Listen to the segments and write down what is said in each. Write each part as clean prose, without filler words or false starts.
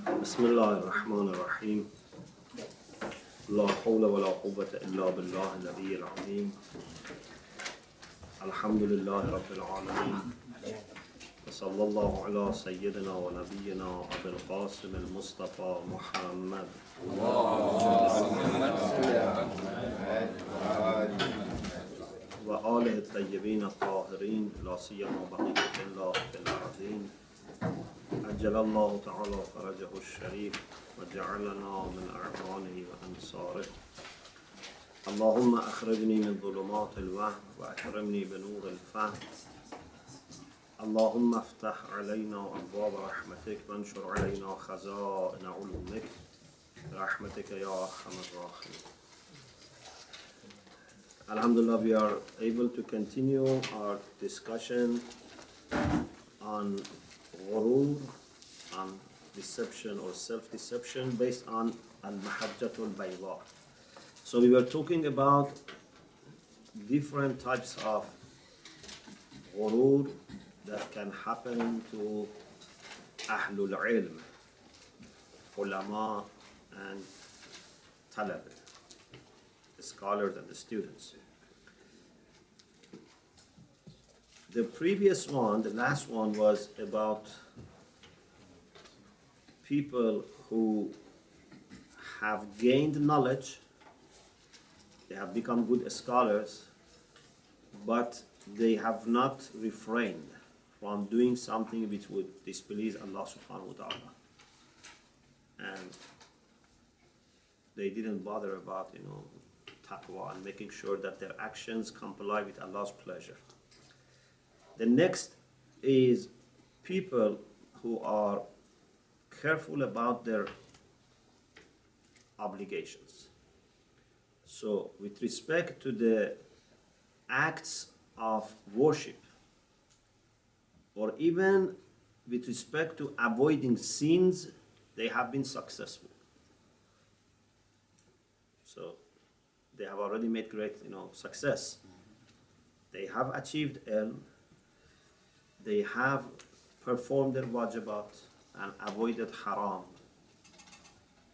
بسم الله الرحمن الرحيم لا حول ولا قوة إلا بالله العلي العظيم الحمد لله رب العالمين وصلى الله على سيدنا ونبينا أبي القاسم المصطفى محمد وآله الطيبين الطاهرين لا سيما بقية الله في الأرضين عجل الله تعالى فرجه الشريف وجعلنا من أعوانه وأنصاره اللهم أخرجني من ظلمات الوهم وأكرمني بنور الفهم اللهم افتح علينا أبواب رحمتك وانشر علينا خزائن علومك برحمتك يا أرحم الراحمين. Alhamdulillah, we are able to continue our discussion on Ghurūr, on deception or self-deception based on Al-Mahajjatul Bayda. So we were talking about different types of Ghurūr that can happen to Ahlul Ilm, Ulama and Talab, the scholars and the students. The previous one, the last one, was about people who have gained knowledge, they have become good scholars, but they have not refrained from doing something which would displease Allah subhanahu wa ta'ala. And they didn't bother about, taqwa and making sure that their actions comply with Allah's pleasure. The next is people who are careful about their obligations. So with respect to the acts of worship, or even with respect to avoiding sins, they have been successful. So they have already made great, success. They have achieved ilm. They have performed their wajibat and avoided haram,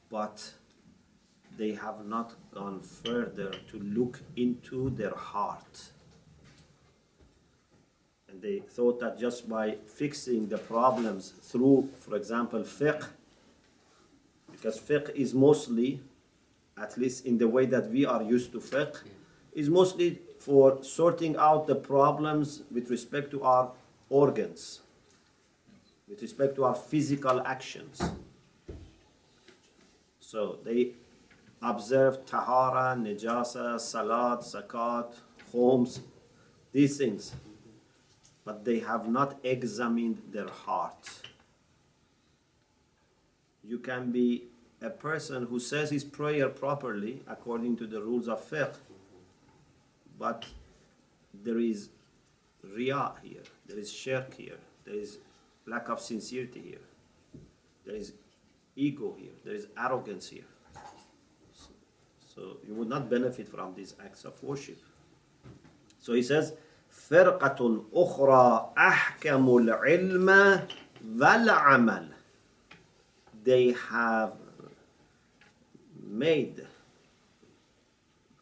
but they have not gone further to look into their heart. And they thought that just by fixing the problems through, for example, fiqh, because fiqh is mostly, at least in the way that we are used to fiqh, is mostly for sorting out the problems with respect to our organs, with respect to our physical actions. So they observe tahara, najasa, salat, zakat, khums, these things, but they have not examined their heart. You can be a person who says his prayer properly according to the rules of fiqh, but there is riya here, there is shirk here, there is lack of sincerity here, there is ego here, there is arrogance here. So you would not benefit from these acts of worship. So he says, فِرْقَةٌ أُخْرَى أَحْكَمُ الْعِلْمَ وَالْعَمَلِ. They have made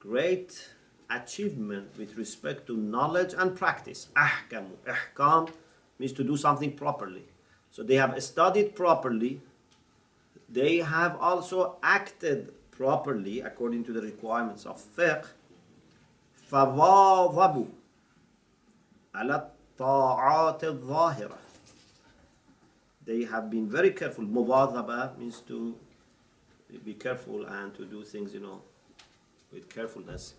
great achievement with respect to knowledge and practice. Ahkamu. Ihkam means to do something properly. So they have studied properly. They have also acted properly according to the requirements of fiqh. فَوَاظَبُوا عَلَى الطَّاعَاتِ الظَّاهِرَةِ. They have been very careful. Muwadhaba means to be careful and to do things, with carefulness.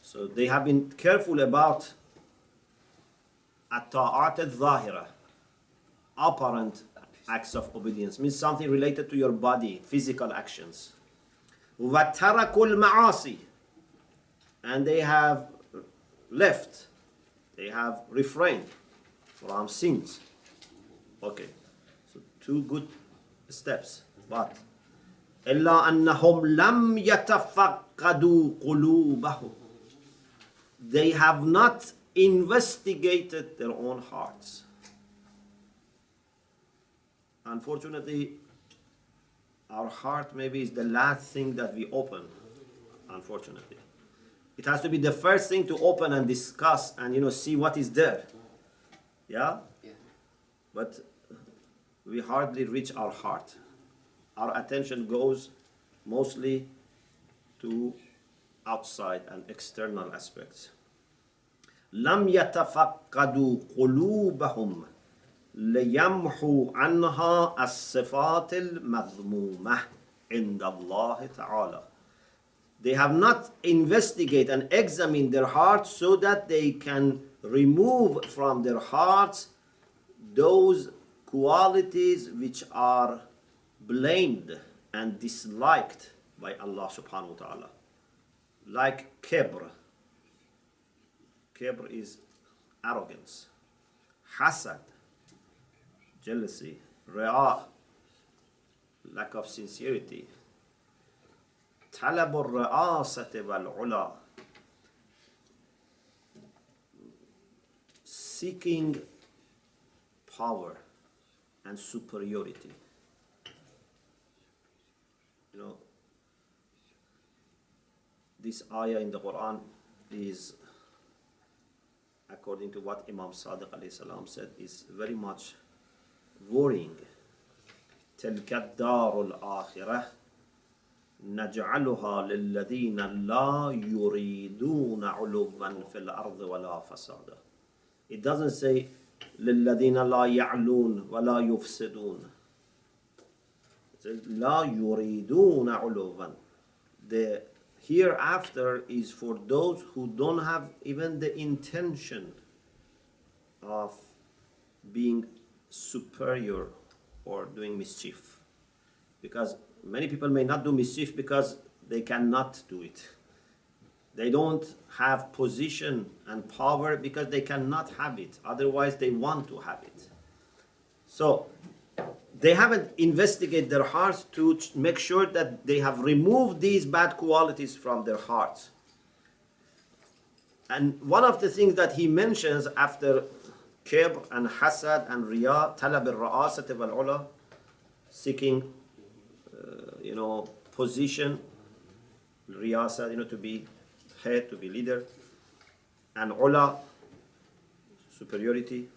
So they have been careful about at-ta'at al-zahira, apparent acts of obedience, means something related to your body, physical actions. وَتَرَكُوا الْمَعَاصِي. And they have left, they have refrained from sins. Okay, so two good steps, but إِلَّا أَنَّهُمْ لَمْ يَتَفَقَّدُوا قُلُوبَهُمْ. They have not investigated their own hearts. Unfortunately, our heart maybe is the last thing that we open, unfortunately. It has to be the first thing to open and discuss and see what is there. Yeah? Yeah. But we hardly reach our heart. Our attention goes mostly to outside and external aspects. لم يتفقدوا قلوبهم ليمحوا عنها الصفات المذمومة عند الله تعالى. They have not investigated and examined their hearts so that they can remove from their hearts those qualities which are blamed and disliked by Allah subhanahu wa ta'ala. Like Kibr. Kibr is arrogance. Ḥasad, jealousy. Riā, lack of sincerity. طلب الرئاسة والعلا, seeking power and superiority. This ayah in the Quran is, according to what Imam Sadiq alayhi salam said, is very much worrying. تلك الدار الآخرة نجعلها للذين لا يريدون علوا في الأرض ولا فسادا. It doesn't say للذين لا يعلون ولا يفسدون. It says لا يريدون علوا. The hereafter is for those who don't have even the intention of being superior or doing mischief. Because many people may not do mischief because they cannot do it. They don't have position and power because they cannot have it. Otherwise, they want to have it. So, they haven't investigated their hearts to make sure that they have removed these bad qualities from their hearts. And one of the things that he mentions after Kibr and Ḥasad and Riā, talab al-ra'asati wal-'ula, seeking position, riyasa, to be head, to be leader, and ula, superiority,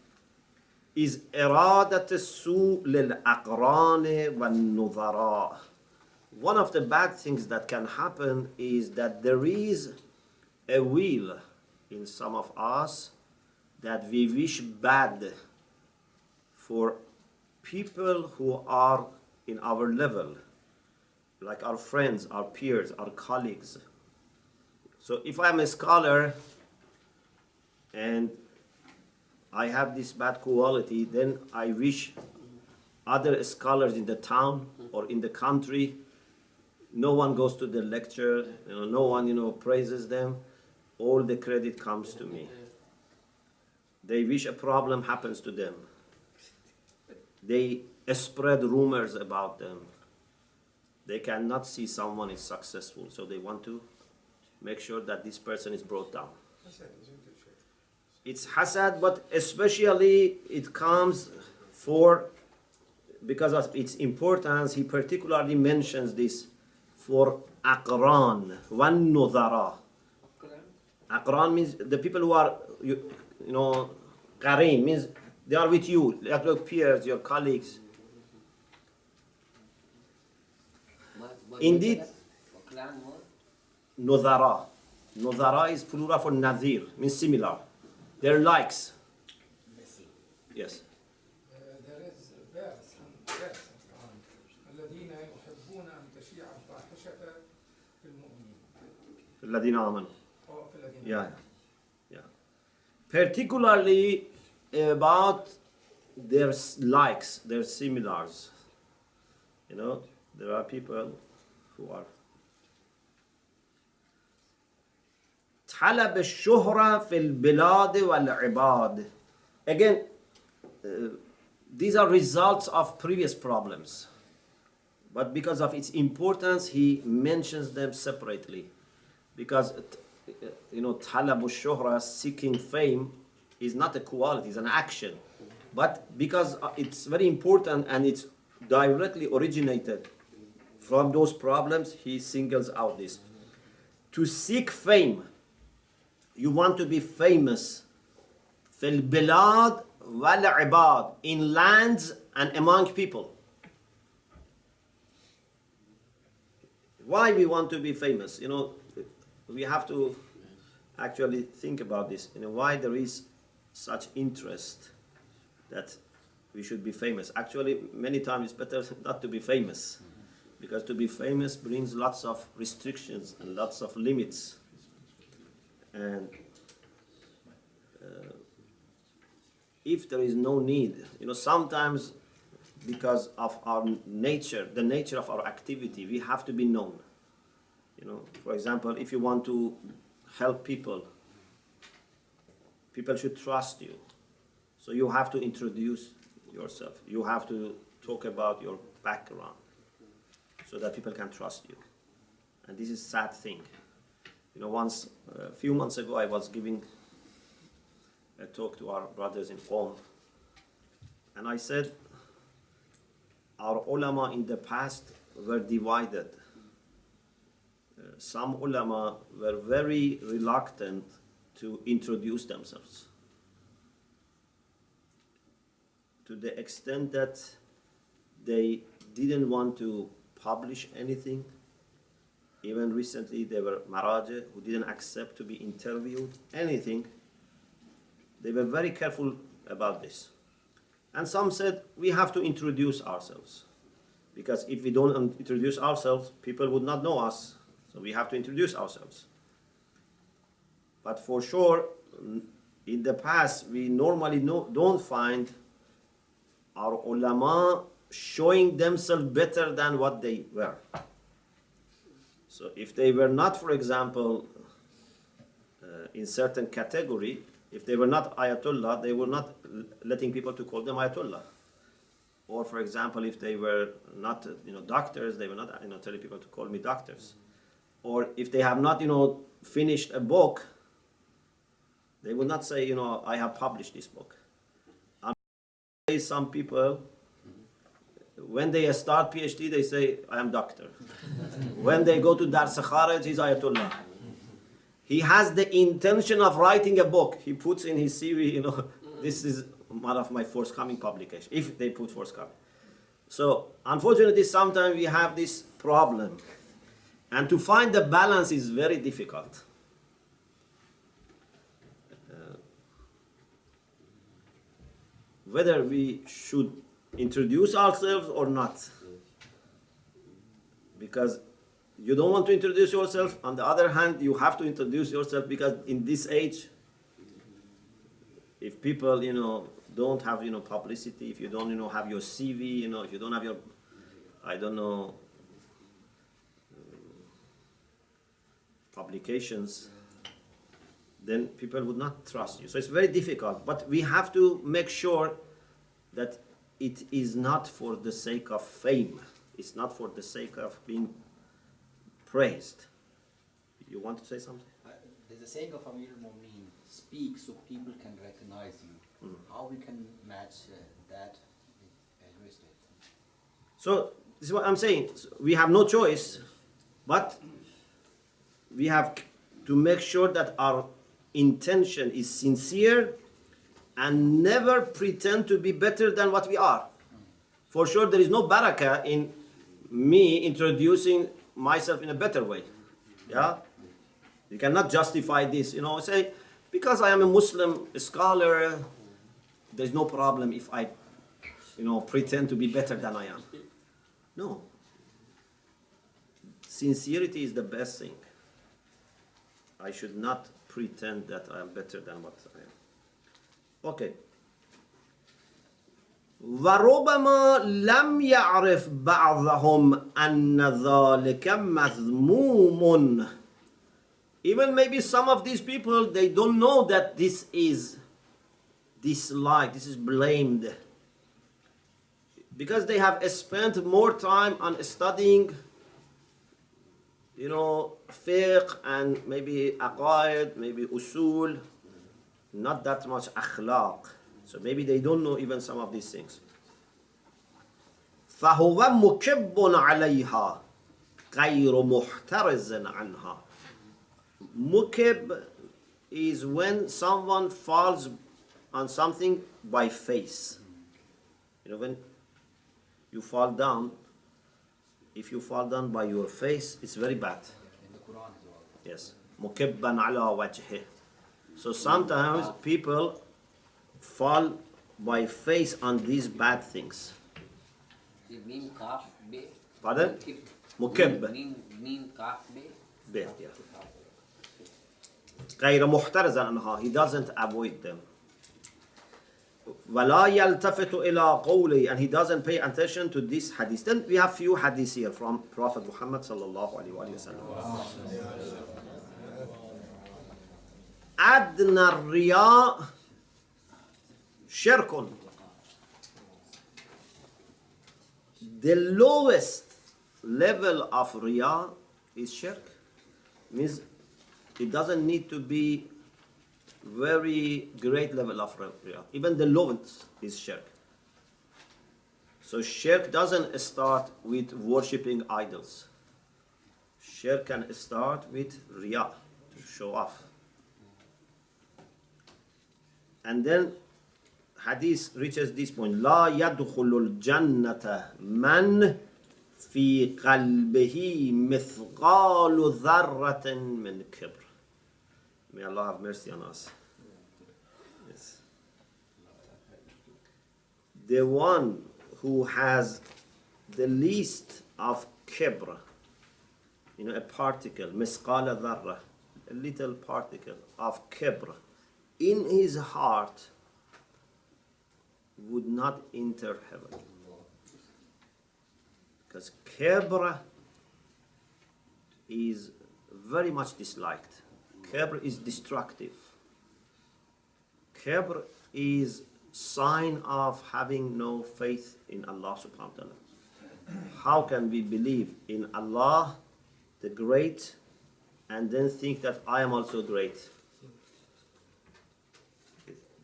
is iradat as-su' lil-aqran wal-nudhara. One of the bad things that can happen is that there is a will in some of us that we wish bad for people who are in our level, like our friends, our peers, our colleagues. So if I'm a scholar and I have this bad quality, then I wish other scholars in the town or in the country, no one goes to the lecture, no one praises them, all the credit comes to me. They wish a problem happens to them. They spread rumors about them. They cannot see someone is successful, so they want to make sure that this person is brought down. It's Ḥasad, but especially it comes because of its importance, he particularly mentions this for Aqran, wan nudhara. Aqran means the people who are, Qareen means they are with you, like your peers, your colleagues. Indeed, nudhara. Nudhara is plural for nadir, means similar. They're likes. Yes. There is a verse in Quran. الذين يحبون أن تشيع الفاحشة في المؤمنين. الذين آمنوا. Yeah. Particularly about their likes, their similars. There are people who are طلب الشهرة في البلاد والعباد. Again, these are results of previous problems. But because of its importance, he mentions them separately. Because, طلب الشهرة, seeking fame, is not a quality, it's an action. But because it's very important and it's directly originated from those problems, he singles out this. To seek fame. You want to be famous. في البلاد والعباد, in lands and among people. Why we want to be famous? We have to actually think about this. Why there is such interest that we should be famous. Actually, many times it's better not to be famous, because to be famous brings lots of restrictions and lots of limits. And if there is no need, sometimes because of our nature, the nature of our activity, we have to be known. For example, if you want to help people, people should trust you. So you have to introduce yourself. You have to talk about your background so that people can trust you. And this is a sad thing. Once, a few months ago, I was giving a talk to our brothers in Cont, and I said, our ulama in the past were divided. Some ulama were very reluctant to introduce themselves, to the extent that they didn't want to publish anything. Even recently, there were maraji who didn't accept to be interviewed, anything. They were very careful about this. And some said, we have to introduce ourselves, because if we don't introduce ourselves, people would not know us. So we have to introduce ourselves. But for sure, in the past, we normally don't find our ulama showing themselves better than what they were. So if they were not, for example, in certain category, if they were not ayatollah, they were not letting people to call them ayatollah. Or for example, if they were not, doctors, they were not, telling people to call me doctors. Or if they have not, finished a book, they would not say, I have published this book. And some people, when they start PhD, they say, I am doctor. When they go to Dars Kharaj, he's ayatollah. He has the intention of writing a book. He puts in his CV, this is one of my forthcoming publications, if they put forthcoming. So, unfortunately, sometimes we have this problem. And to find the balance is very difficult. Whether we should introduce ourselves or not. Because you don't want to introduce yourself. On the other hand, you have to introduce yourself, because in this age, if people, don't have, publicity, if you don't, have your CV, if you don't have your, publications, then people would not trust you. So it's very difficult. But we have to make sure that it is not for the sake of fame. It's not for the sake of being praised. You want to say something? There's a saying of Amir al-Mu'mineen, speak so people can recognize you. How we can match that with your statement? So this is what I'm saying. We have no choice, but we have to make sure that our intention is sincere and never pretend to be better than what we are. For sure, there is no barakah in me introducing myself in a better way. Yeah? You cannot justify this, say, because I am a Muslim scholar, there's no problem if I, pretend to be better than I am. No. Sincerity is the best thing. I should not pretend that I am better than what I am. Okay. وَرُبَّمَا لَمْ يَعْرِفْ بَعْضَهُمْ أَنَّ ذَلِكَ مَذْمُومٌ. Even maybe some of these people, they don't know that this is disliked, this is blamed. Because they have spent more time on studying, fiqh and maybe aqaid, maybe usul, not that much akhlaq. So maybe they don't know even some of these things. فَهُوَ مُكِبٌّ عَلَيْهَا. غير محترز عنها. Mukib is when someone falls on something by face. You know, when you fall down, if you fall down by your face, it's very bad. In the Quran as well. Yes. مكبا على وجهه. So sometimes people fall by face on these bad things. Mim kaf be. Pardon? مكب. Mim kaf be. Yeah. غير محترز عنها. He doesn't avoid them. ولا يلتفت إلى قولي, and he doesn't pay attention to this hadith. Then we have few hadiths here from Prophet Muhammad sallallahu alaihi wasallam. أدنى الرياء شرك. The lowest level of riya is shirk. Means it doesn't need to be very great level of riya. Even the lowest is shirk. So shirk doesn't start with worshipping idols. Shirk can start with riya, to show off. And then hadith reaches this point. لا يدخل الجنة من في قلبه مثقال ذرة من كبر. May Allah have mercy on us. Yes. The one who has the least of kibr, a particle, مثقال ذرة, a little particle of kibr, in his heart would not enter heaven. Because Kibr is very much disliked. Kibr is destructive. Kibr is sign of having no faith in Allah subhanahu wa ta'ala. How can we believe in Allah, the great, and then think that I am also great?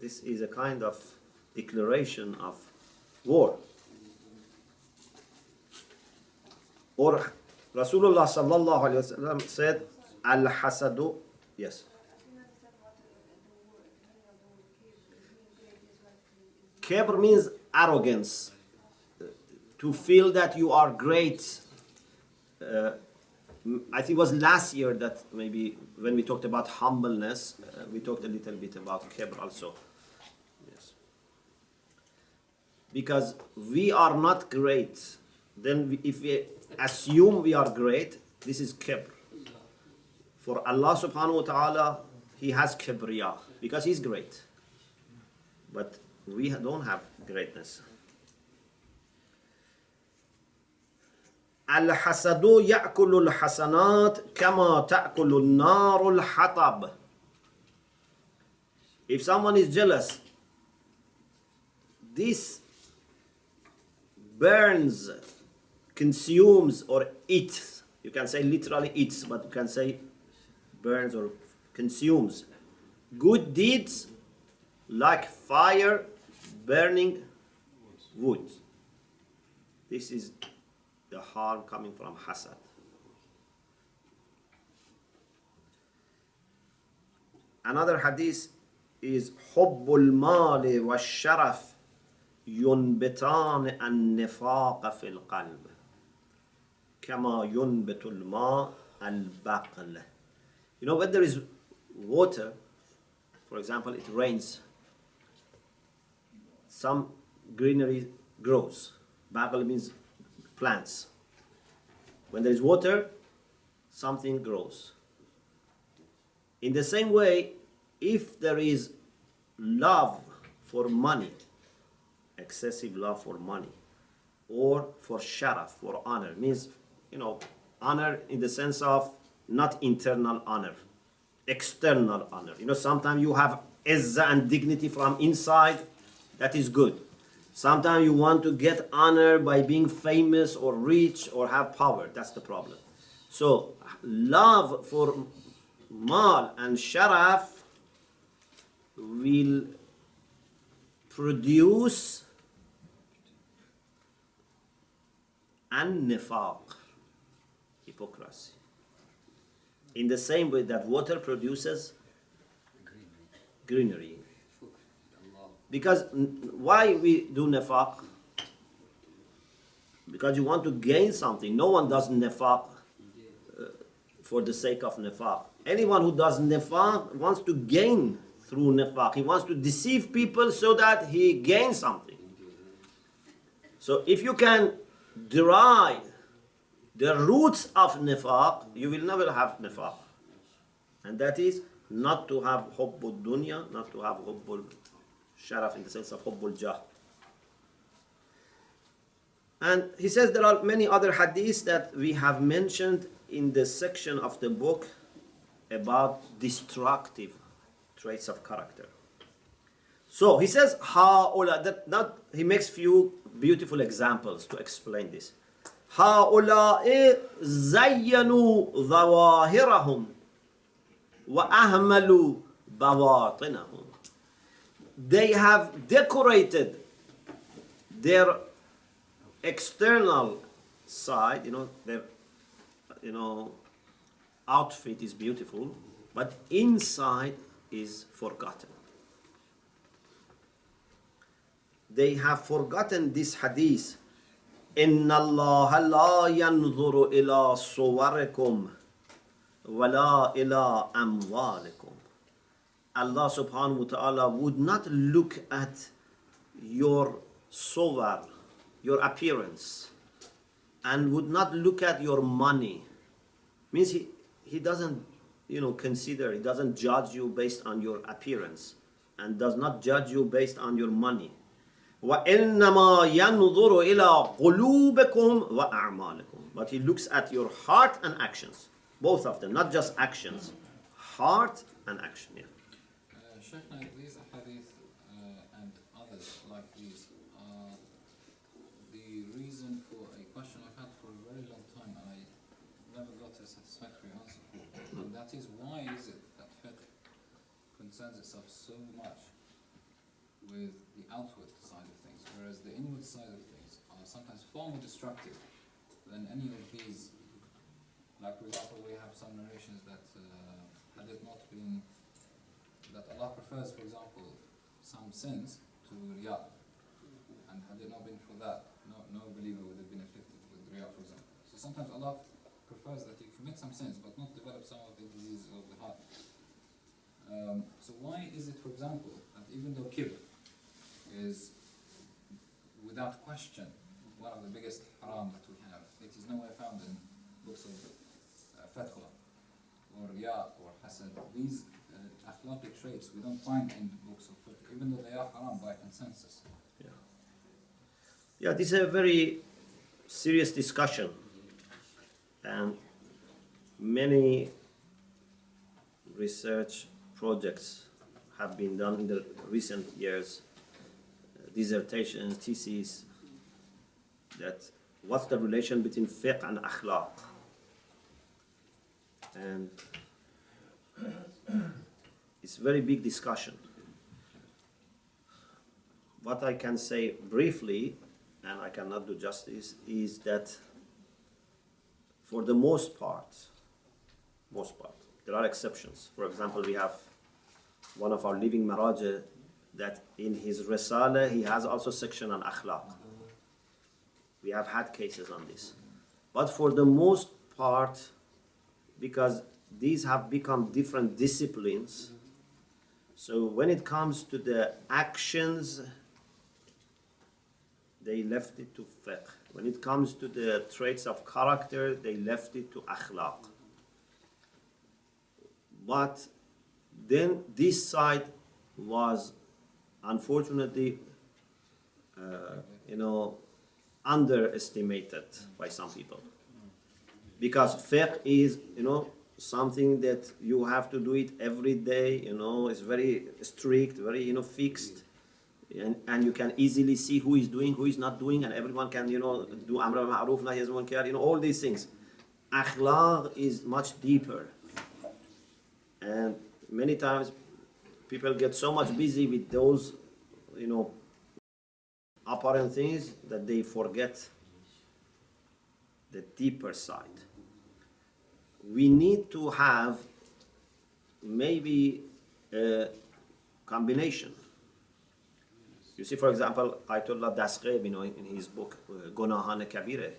This is a kind of declaration of war. Or Rasulullah sallallahu alayhi wa sallam said, Al-Ḥasad, yes. Kibr means arrogance. To feel that you are great. I think it was last year that maybe when we talked about humbleness, we talked a little bit about Kibr also. Yes. Because we are not great, then if we assume we are great, this is Kibr. For Allah subhanahu wa ta'ala, He has Kibriya, because He's great. But we don't have greatness. الحسد يأكل الحسنات كما تأكل النار الحطب. If someone is jealous, this burns, consumes, or eats. You can say literally eats, but you can say burns or consumes good deeds like fire burning wood. This is the harm coming from Ḥasad. Another hadith is حب المال والشرف ينبتان النفاق في القلب كما ينبت الماء البقل. When there is water, for example, it rains, some greenery grows. Baql means plants. When there is water, something grows. In the same way, if there is love for money, excessive love for money, or for sharaf, for honor, means, honor in the sense of not internal honor, external honor. Sometimes you have izzah and dignity from inside, that is good. Sometimes you want to get honor by being famous or rich or have power. That's the problem. So, love for mal and sharaf will produce an nifaq. hypocrisy. In the same way that water produces greenery. Because why we do nifaq? Because you want to gain something. No one does nifaq for the sake of nifaq. Anyone who does nifaq wants to gain through nifaq. He wants to deceive people so that he gains something. So if you can derive the roots of nifaq, you will never have nifaq. And that is not to have hubbul dunya, not to have hubbul sharaf in the sense of hubbul jah. And he says there are many other hadiths that we have mentioned in the section of the book about destructive traits of character. So he says, he makes few beautiful examples to explain this. هؤلاء زينوا ظواهرهم وأهملوا بواطنهم. They have decorated their external side, their outfit is beautiful, but inside is forgotten. They have forgotten this hadith. إن الله لا ينظر إلى صوركم ولا إلى أموالكم. Allah subhanahu wa ta'ala would not look at your suwar, your appearance, and would not look at your money. Means he doesn't consider, he doesn't judge you based on your appearance and does not judge you based on your money. وَإِنَّمَا يَنْظُرُ إِلَىٰ قُلُوبِكُمْ وَأَعْمَالِكُمْ. But he looks at your heart and actions, both of them, not just actions, heart and action. Yeah. Sheikh, these hadith and others like these are the reason for a question I've had for a very long time and I never got a satisfactory answer for. And that is, why is it that fiqh concerns itself so much with the outward side of things, whereas the inward side of things are sometimes far more destructive than any of these? Like, for example, we have some narrations that had it not been that Allah prefers, for example, some sins to riyā, and had it not been for that, no believer would have been afflicted with riyā, for example. So sometimes Allah prefers that you commit some sins but not develop some of the diseases of the heart. So why is it, for example, that even though Kibr is without question one of the biggest haram that we have, it is nowhere found in books of fatwa or riyā or Ḥasad. These akhlāqic traits we don't find in books of fiqh, even though they are haram by consensus. Yeah, this is a very serious discussion, and many research projects have been done in the recent years, dissertations, theses, that what's the relation between fiqh and akhlaq. And it's a very big discussion. What I can say briefly, and I cannot do justice, is that for the most part, there are exceptions. For example, we have one of our living maraja that in his risala he has also section on akhlaq. We have had cases on this. But for the most part, because these have become different disciplines, so when it comes to the actions, they left it to fiqh. When it comes to the traits of character, they left it to akhlaq. But then this side was unfortunately, underestimated by some people. Because fiqh is, something that you have to do it every day, it's very strict, very, fixed. And you can easily see who is doing, who is not doing, and everyone can, do amr ma'ruf, nahy anil munkar, all these things. Akhlaq is much deeper. And many times people get so much busy with those, apparent things that they forget the deeper side. we need to have maybe a combination. You see, for example, Ayatollah Dasghieb, in his book Gunahan Kabire,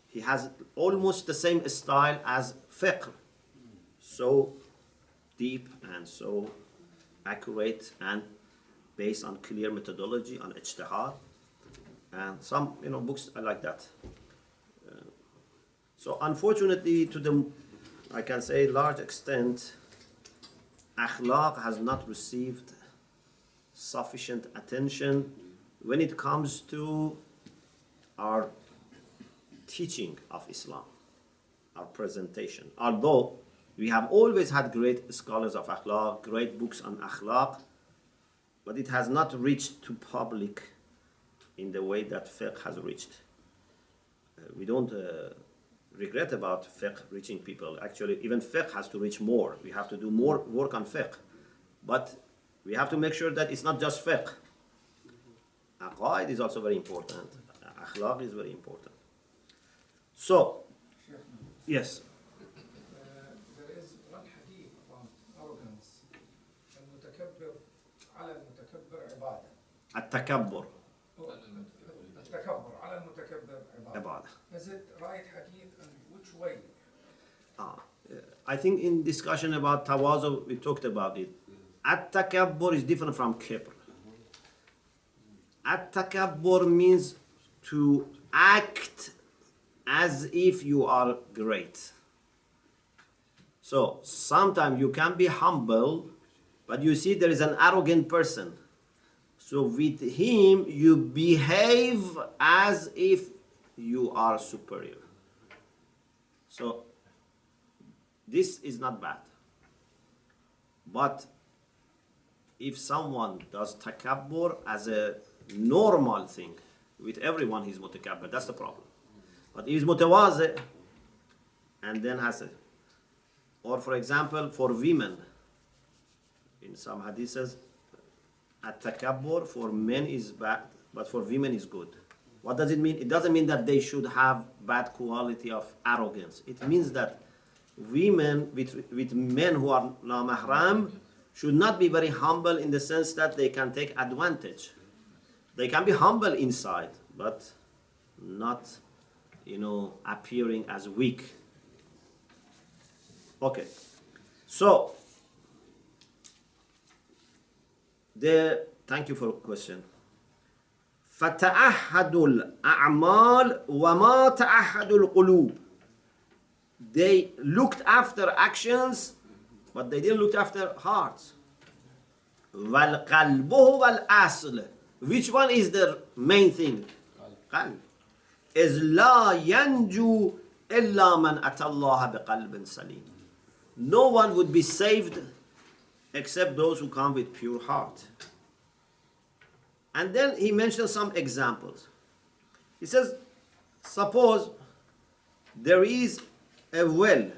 he has almost the same style as Fiqh, so deep and so accurate and based on clear methodology, on ijtihad, and some books are like that. So unfortunately, I can say large extent, Akhlaq has not received sufficient attention when it comes to our teaching of Islam, our presentation. Although we have always had great scholars of Akhlaq, great books on Akhlaq, but it has not reached to public in the way that Fiqh has reached. We don't regret about Fiqh reaching people. Actually, even Fiqh has to reach more. We have to do more work on Fiqh. But we have to make sure that it's not just Fiqh. Aqaid is also very important. Akhlaq is very important. So, yes. There is one hadith about arrogance. المتكبر على المتكبر عبادة. التكبر. التكبر على المتكبر عبادة. Is it right hadith and which way? I think in discussion about tawazu, we talked about it. At-takabbur is different from Kibr. At-takabbur means to act as if you are great. So sometimes you can be humble, but you see there is an arrogant person. So with him, you behave as if you are superior. So this is not bad. But if someone does takabbur as a normal thing, with everyone he's mutakabbir, that's the problem. But he's mutawazi and then hasad. Or for example, for women, in some hadiths, at-takabbur for men is bad, but for women is good. What does it mean? It doesn't mean that they should have bad quality of arrogance. It means that women with men who are na-mahram should not be very humble in the sense that they can take advantage. They can be humble inside, but not, appearing as weak. Okay. So, thank you for the question. فَتَعَهَّدُ الْأَعْمَالِ وَمَا تَعَهَّدُ الْقُلُوبِ. They looked after actions, but they didn't look after hearts. وَالْقَلْبُ وَالْأَصْلِ. Which one is the main thing? Qalb. إِذْ لَا يَنْجُو إِلَّا مَنْ أَتَى اللَّهَ بِقَلْبٍ سَلِيمٍ. No one would be saved except those who come with pure heart. And then he mentions some examples. He says, suppose there is a well.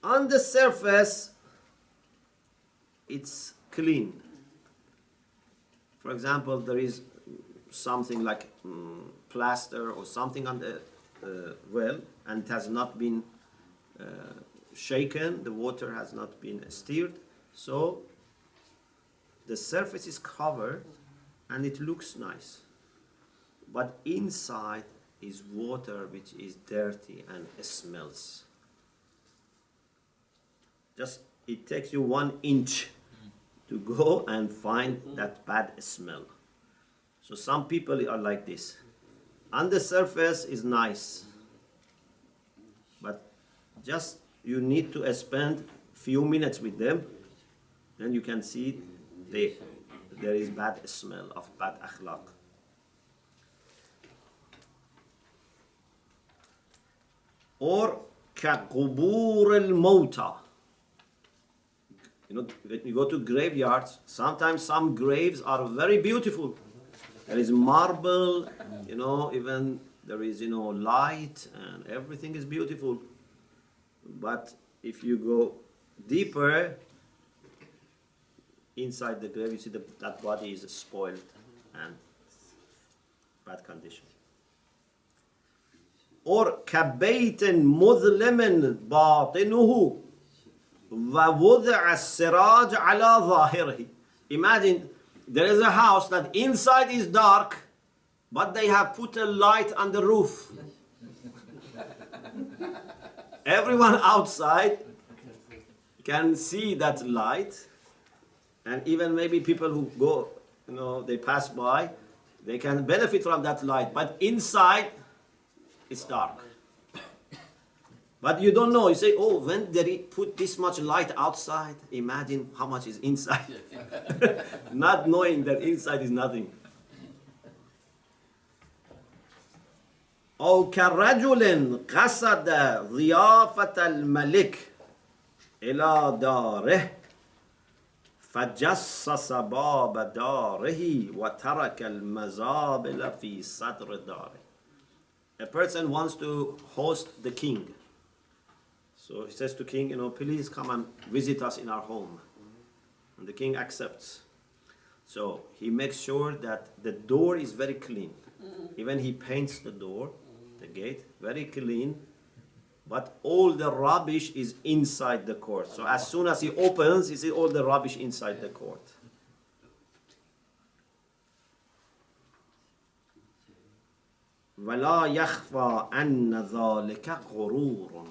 On the surface, it's clean. For example, there is something like plaster or something on the well, and it has not been shaken, the water has not been stirred, so the surface is covered and it looks nice. But inside is water which is dirty and smells. Just it takes you 1 inch to go and find that bad smell. So some people are like this. On the surface is nice, but just you need to spend few minutes with them, then you can see there is bad smell of bad akhlaq. Or كَقُبُورِ الْمَوْتَى. When you go to graveyards, sometimes some graves are very beautiful. There is marble, even there is, light and everything is beautiful. But if you go deeper inside the grave, you see that body is spoiled and bad condition. Or كبيت مظلم باطنه ووضع السراج على ظاهره. Imagine there is a house that inside is dark, but they have put a light on the roof. Everyone outside can see that light, and even maybe people who go, they pass by, they can benefit from that light, but inside it's dark. But you don't know. You say, oh, when did he put this much light outside? Imagine how much is inside. Not knowing that inside is nothing. أو كرجل قصد ضيافة الملك إلى داره فجصص باب داره وترك المزابل في صدر داره. A person wants to host the king. So he says to king, please come and visit us in our home. And the king accepts. So he makes sure that the door is very clean. Even he paints the door, the gate, very clean. But all the rubbish is inside the court. So as soon as he opens, he sees all the rubbish inside the court. وَلَا يَخْفَى أَنَّ ذَلِكَ غُرُورٌ.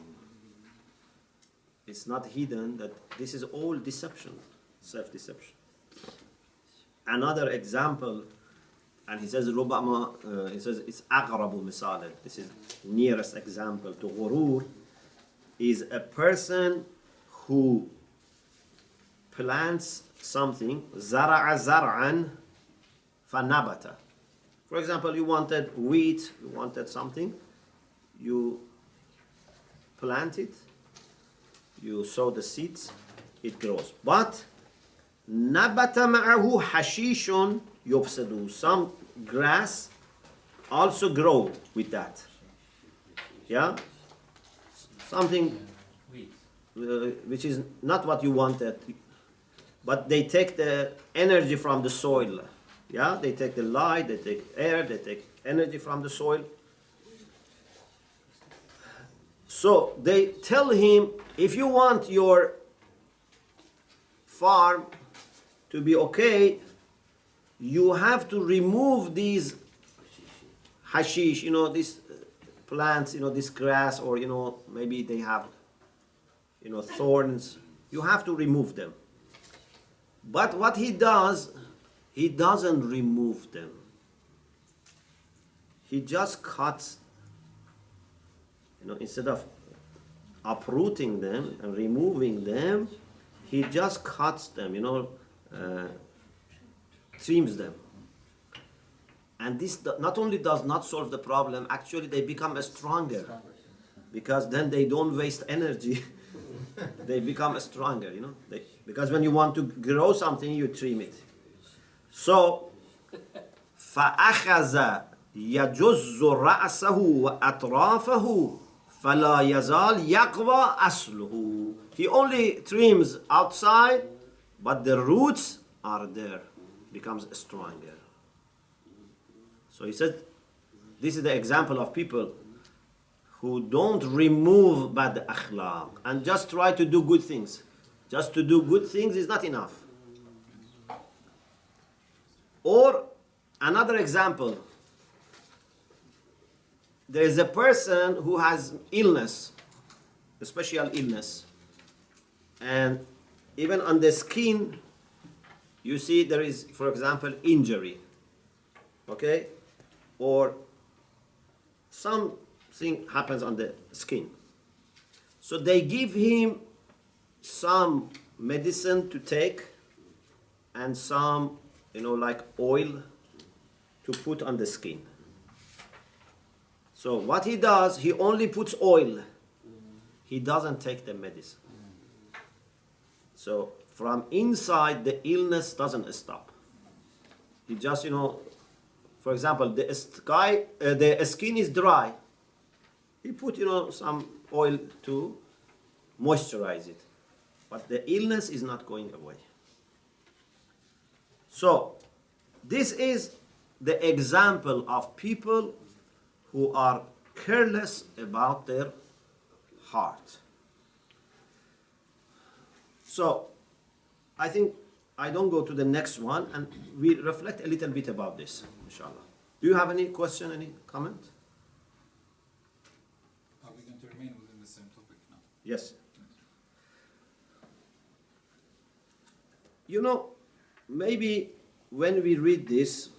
It's not hidden that this is all deception, self-deception. Another example, and he says, it's أقرب مثال. This is nearest example to Ghurūr, is a person who plants something, زرع زرعا فنبت. For example, you wanted wheat, you wanted something, you plant it, you sow the seeds, it grows. But نبت معه حشيش يفسد. Some grass also grow with that. Yeah? Something which is not what you wanted, but they take the energy from the soil. Yeah, they take the light, they take air, they take energy from the soil. So they tell him, if you want your farm to be okay, you have to remove these hashish, these plants, this grass, or maybe they have thorns. You have to remove them. But what he does, he doesn't remove them. He just cuts, instead of uprooting them and removing them, he just cuts them, trims them. And this not only does not solve the problem, actually they become stronger. Because then they don't waste energy. They become stronger, because when you want to grow something, you trim it. So, فَأَخَذَ يَجُزُّ رَأْسَهُ وَأَطْرَافَهُ فَلَا يَزَالْ يَقْوَى أَصْلُهُ. He only trims outside, but the roots are there, becomes stronger. So he said, this is the example of people who don't remove bad akhlaq and just try to do good things. Just to do good things is not enough. Or another example, there is a person who has illness, a special illness, and even on the skin, you see there is, for example, injury, okay, or something happens on the skin. So they give him some medicine to take and some, like oil to put on the skin. So what he does, he only puts oil. He doesn't take the medicine. So from inside, the illness doesn't stop. He just, for example, the skin is dry. He put, some oil to moisturize it. But the illness is not going away. So, this is the example of people who are careless about their heart. So, I think I don't go to the next one, and we reflect a little bit about this, inshallah. Do you have any question, any comment? Are we going to remain within the same topic now? Yes. You know, maybe when we read this,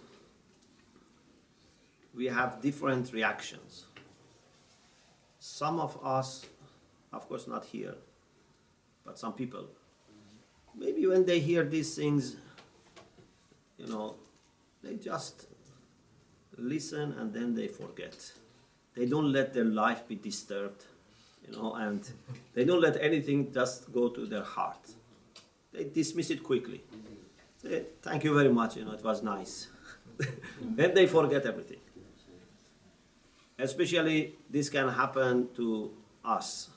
we have different reactions. Some of us, of course not here, but some people, maybe when they hear these things, you know, they just listen and then they forget. They don't let their life be disturbed, you know, and they don't let anything just go to their heart. They dismiss it quickly. Say, thank you very much, you know, it was nice. Then they forget everything. Especially this can happen to us.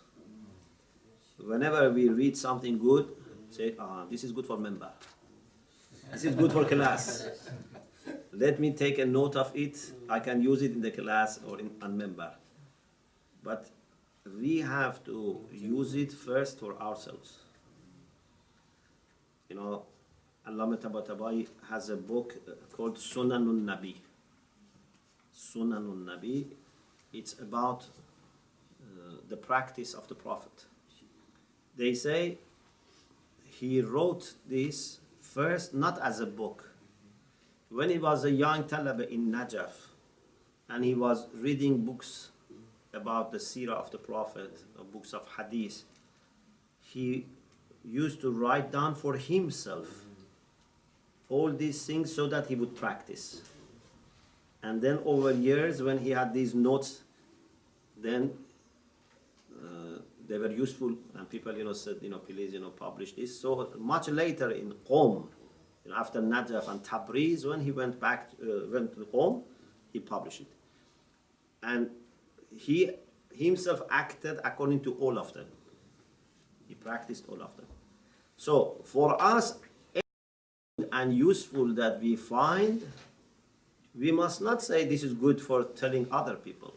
Whenever we read something good, say, this is good for member. This is good for class. Let me take a note of it. I can use it in the class or on member. But we have to use it first for ourselves. You know, Allama Tabatabai has a book called Sunanun Nabi. Sunanun Nabi. It's about the practice of the Prophet. They say he wrote this first not as a book. When he was a young talaba in Najaf, and he was reading books about the seerah of the Prophet, or books of hadith, he used to write down for himself all these things so that he would practice. And then over years, when he had these notes, then they were useful, and people, you know, said, you know, please, you know, publish this. So much later in Qom, you know, after Najaf and Tabriz, when he went to Qom, he published it. And he himself acted according to all of them. He practiced all of them. So for us, and useful that we find, we must not say this is good for telling other people.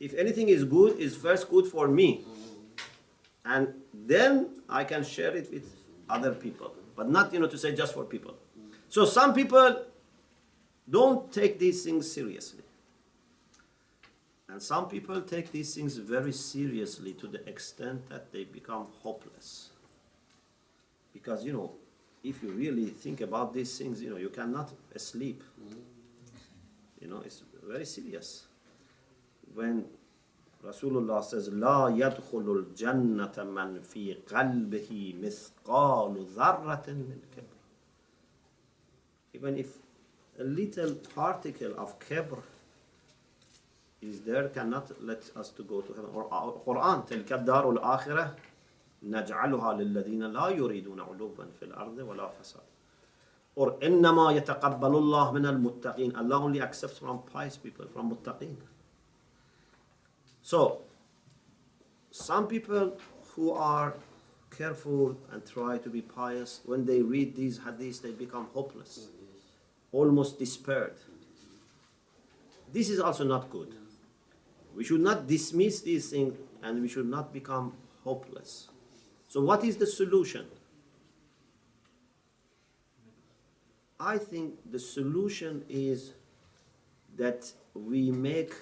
If anything is good, it's first good for me. And then I can share it with other people. But not, you know, to say just for people. So some people don't take these things seriously. And some people take these things very seriously to the extent that they become hopeless. Because, you know, if you really think about these things, you know, you cannot sleep. You know, it's very serious. When Rasulullah says, لا يدخل الجنة من في قلبه مثقال ذرة من كبر. Even if a little particle of Kibr is there, cannot let us to go to heaven. Or Quran, تلك الدار الآخرة نجعلها للذين لا يريدون علوا في الأرض ولا فساد. Or إنما يتقبل الله من المتقين. Allah only accepts from pious people, from muttaqin. So, some people who are careful and try to be pious, when they read these hadiths, they become hopeless, almost despaired. This is also not good. We should not dismiss these things, and we should not become hopeless. So what is the solution? I think the solution is that we make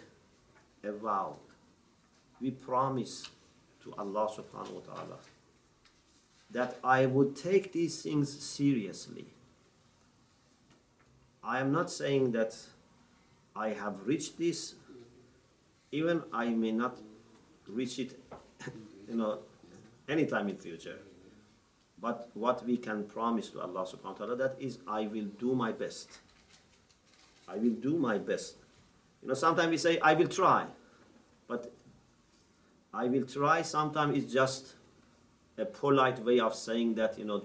a vow. We promise to Allah subhanahu wa ta'ala that I would take these things seriously. I am not saying that I have reached this, even I may not reach it, you know, anytime in future. But what we can promise to Allah subhanahu wa ta'ala, that is, I will do my best. I will do my best. You know, sometimes we say, I will try. But I will try, sometimes it's just a polite way of saying that, you know,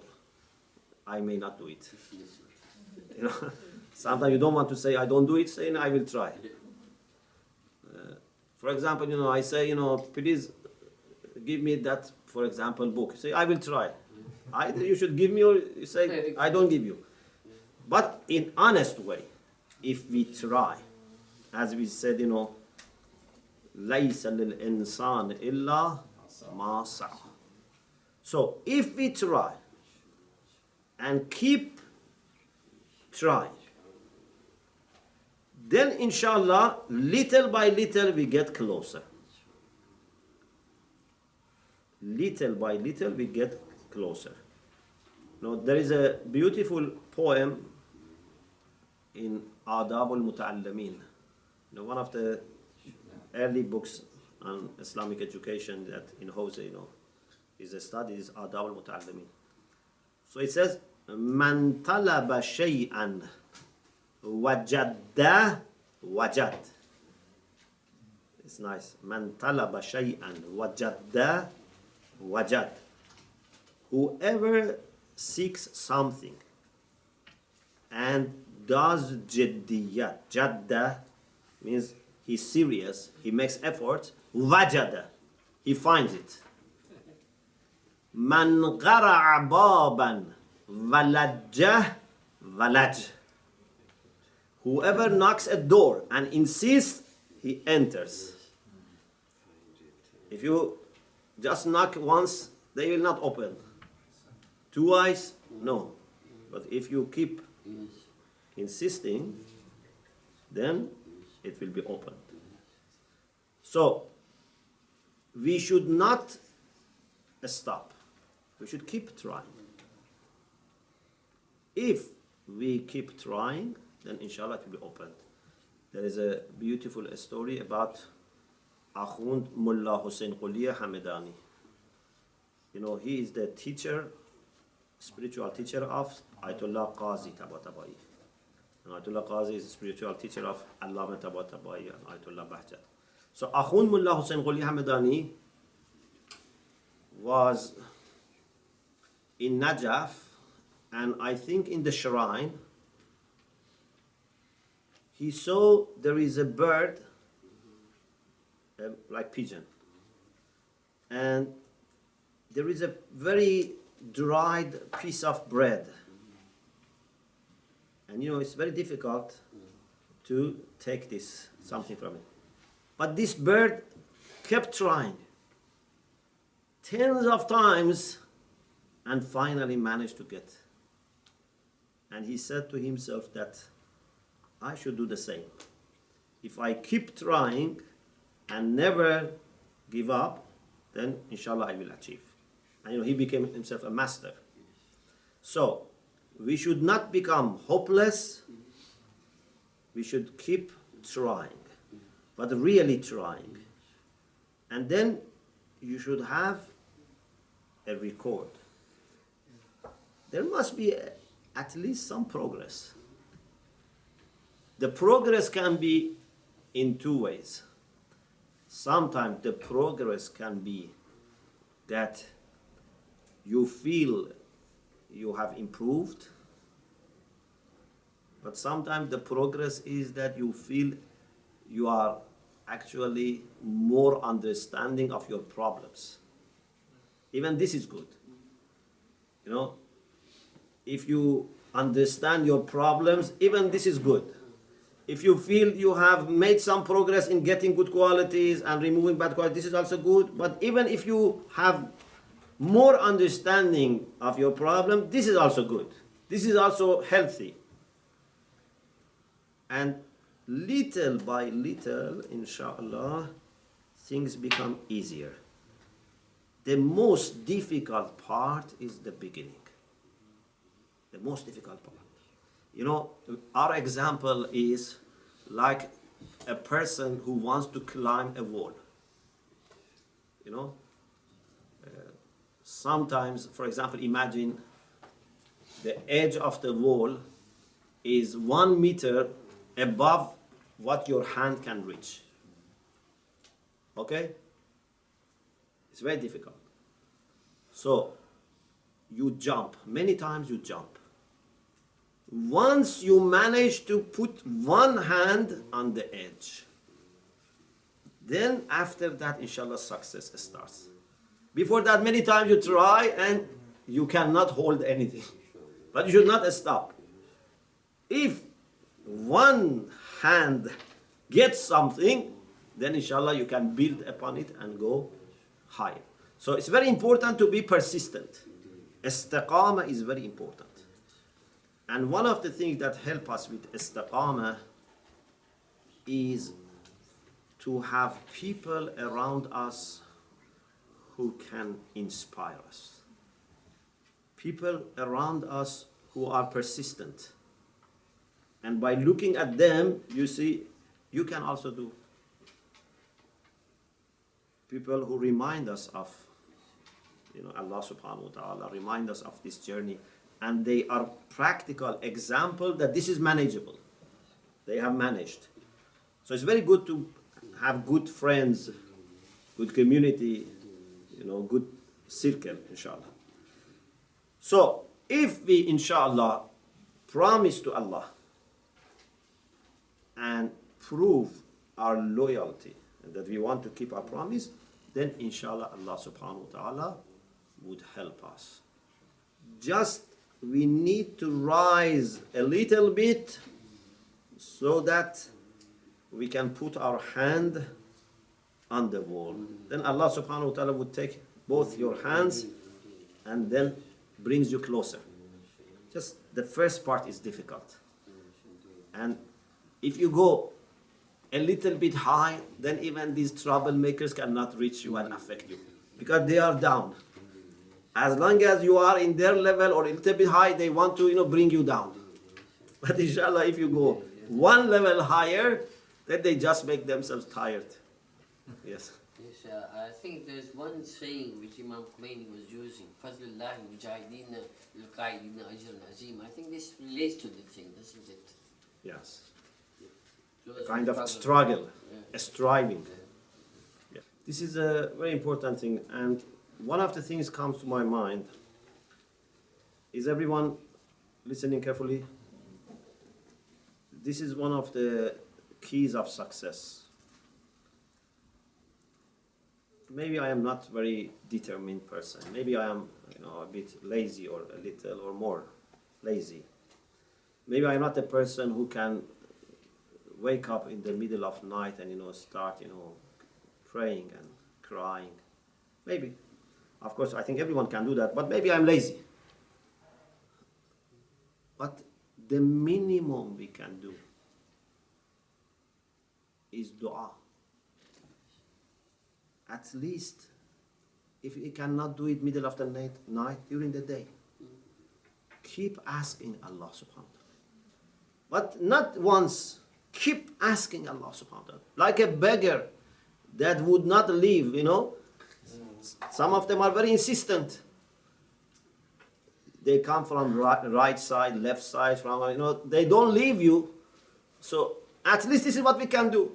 I may not do it. You know, sometimes you don't want to say, I don't do it, saying, I will try. For example, you know, I say, you know, please give me that, for example, book. You say, I will try. Either you should give me, or you say, I don't give you. But in honest way, if we try, as we said, لَيْسَ لِلْإِنسَانِ إِلَّا مَا سَعَى. So if we try and keep trying, then inshallah, little by little we get closer. Little by little we get closer. Now there is a beautiful poem in Adab al-Muta'allimin, one of the early books on Islamic education that in Jose, is a study, is Adab al-Muta'allimin. So it says, Man talaba shay'an wajadda wajad. It's nice. Man talaba shay'an wajadda wajad. Whoever seeks something and does jiddiyat. Jadda means he's serious, he makes effort. Wajada, he finds it. Man qara'a baban walajjah walaj. Whoever knocks a door and insists, he enters. If you just knock once, they will not open. Twice, no. But if you keep insisting, then it will be opened. So, we should not stop. We should keep trying. If we keep trying, then inshallah it will be opened. There is a beautiful story about Akhund Mullah Hussein Quliya Hamedani. He is the teacher, spiritual teacher of Ayatollah Qazi Tabatabai. And Ayatollah Qazi is the spiritual teacher of Allama Tabatabai and Ayatollah Bahjat. So Akhund Mullah Hussein Quliya Hamedani was in Najaf, and I think in the shrine, he saw there is a bird, like pigeon, and there is a very dried piece of bread. And it's very difficult to take something from it. But this bird kept trying tens of times and finally managed to get. And he said to himself that I should do the same. If I keep trying and never give up, then inshallah I will achieve. And he became himself a master. So we should not become hopeless. We should keep trying, but really trying. And then you should have a record. There must be at least some progress. The progress can be in two ways. Sometimes the progress can be that you feel you have improved, but sometimes the progress is that you feel you are actually more understanding of your problems. Even this is good. If you understand your problems, even this is good. If you feel you have made some progress in getting good qualities and removing bad qualities, this is also good. But even if you have more understanding of your problem, this is also good. This is also healthy. And little by little, inshallah, things become easier. The most difficult part is the beginning. The most difficult part. Our example is like a person who wants to climb a wall. Sometimes, for example, imagine the edge of the wall is 1 meter above what your hand can reach. Okay? It's very difficult. So, you jump. Many times you jump. Once you manage to put one hand on the edge, then after that, inshallah, success starts. Before that, many times you try and you cannot hold anything. But you should not stop. If one hand get something, then inshallah you can build upon it and go higher. So it's very important to be persistent. Istiqamah is very important. And one of the things that help us with istiqamah is to have people around us who can inspire us. People around us who are persistent. And by looking at them, you see, you can also do. People who remind us of, Allah subhanahu wa ta'ala, remind us of this journey. And they are practical example that this is manageable. They have managed. So it's very good to have good friends, good community, good circle, inshallah. So if we, inshallah, promise to Allah and prove our loyalty and that we want to keep our promise, then inshallah Allah subhanahu wa ta'ala would help us. Just we need to rise a little bit so that we can put our hand on the wall. Then Allah subhanahu wa ta'ala would take both your hands and then brings you closer. Just the first part is difficult. And if you go a little bit high, then even these troublemakers cannot reach you and affect you because they are down. As long as you are in their level or a little bit high, they want to bring you down. But inshallah, if you go one level higher, then they just make themselves tired. Yes. Yes, I think there's one saying which Imam Khomeini was using, Fazlullah al-Mujahideen al-Qaideen ajran azim. I think this relates to the thing, doesn't it? Yes. So A kind of struggle, a striving. Yeah. This is a very important thing. And one of the things comes to my mind. Is everyone listening carefully? This is one of the keys of success. Maybe I am not very determined person. Maybe I am, a bit lazy or a little or more lazy. Maybe I am not a person who can wake up in the middle of night and start praying and crying. Maybe. Of course, I think everyone can do that, but maybe I'm lazy. But the minimum we can do is dua. At least, if you cannot do it middle of the night, during the day, keep asking Allah subhanahu wa ta'ala. But not once, keep asking Allah subhanahu wa ta'ala. Like a beggar that would not leave, Some of them are very insistent. They come from right side, left side, they don't leave you. So at least this is what we can do.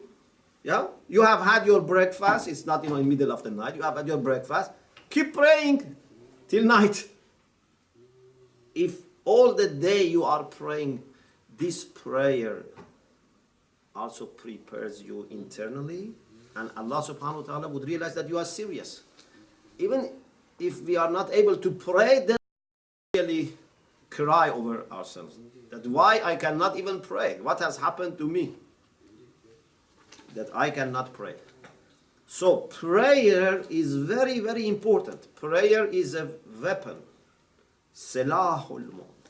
Yeah? You have had your breakfast. It's not, in middle of the night. You have had your breakfast. Keep praying till night. If all the day you are praying, this prayer also prepares you internally, and Allah subhanahu wa ta'ala would realize that you are serious. Even if we are not able to pray, then we really cry over ourselves. That why I cannot even pray? What has happened to me? That I cannot pray. So prayer is very, very important. Prayer is a weapon. Silahul Maut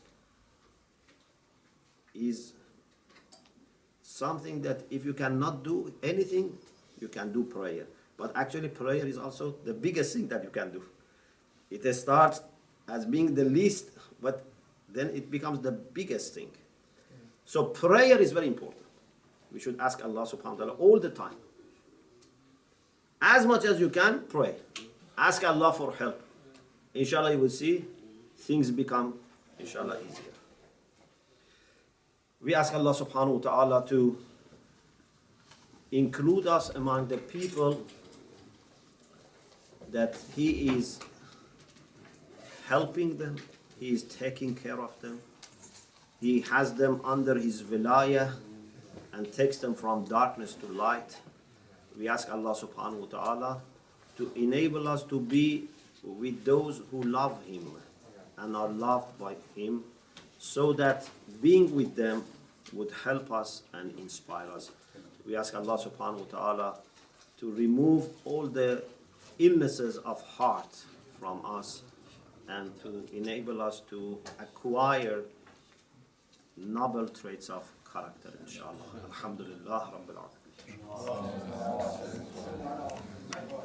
is something that if you cannot do anything, you can do prayer. But actually prayer is also the biggest thing that you can do. It starts as being the least, but then it becomes the biggest thing. So prayer is very important. We should ask Allah subhanahu wa ta'ala all the time. As much as you can, pray. Ask Allah for help. Inshallah, you will see things become, inshallah, easier. We ask Allah subhanahu wa ta'ala to include us among the people that He is helping them, He is taking care of them, He has them under His wilayah and takes them from darkness to light. We ask Allah subhanahu wa ta'ala to enable us to be with those who love Him and are loved by Him, so that being with them would help us and inspire us. We ask Allah subhanahu wa ta'ala to remove all the illnesses of heart from us and to enable us to acquire noble traits of character, inshallah. Alhamdulillah Rabbil Alamin.